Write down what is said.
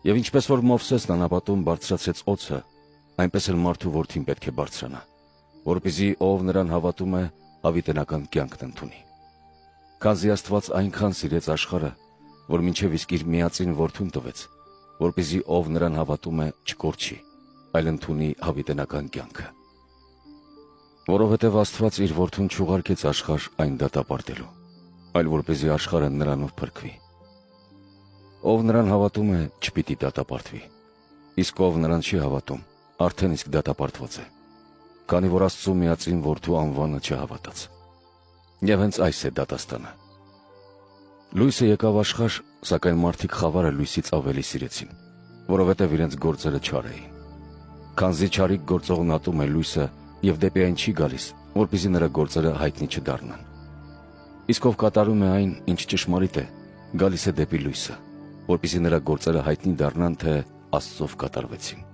Եվ ինչպես որ Մովսեսն անապատում բարձրացրեց օձը, այնպես էլ մարդու որդին պետք է բարձրանա, որպեսզի ով նրան հավատում է, հավիտենական կյանքն ընդունի։ Քանզի Աստված այնքան սիրեց աշխարհը, որ մինչև իսկ իր միածին որդուն տվեց, որպեսզի ով նրան հավատում է, չկորչի, այլ ընդունի հավիտենական կյանքը։ Որովհետև Աստված իր որդուն չուղարկեց աշխարհ այն դատապարտելու, այլ որպեսզի աշխարհը նրանով փրկվի։ Ով նրան հավատում է, չպիտի դատապարտվի, իսկ ով նրան չի հավատում, արդեն իսկ դատապարտված է, քանի որ Աստծու միածին որդու անվանը չհավատաց։ Եվ հենց այս է դատաստանը։ Լույսը եկավ աշխարհ, սակայն մարդիկ խավարը լույսից ավելի սիրեցին, որովհետև իրենց գործերը չար էին։ Քանզի չարիք գործողն ատում է լույսը և դեպի այն չի գալիս, որպեսզի նրա գործերը հայտնի չդառնան։ Իսկ ով կատարում է այն, ինչ ճշմարիտ է, գալիս է դեպի լույսը, որպեսզի նրա գործերը հայտնի դառնան, թե Աստծով կատարվեցին։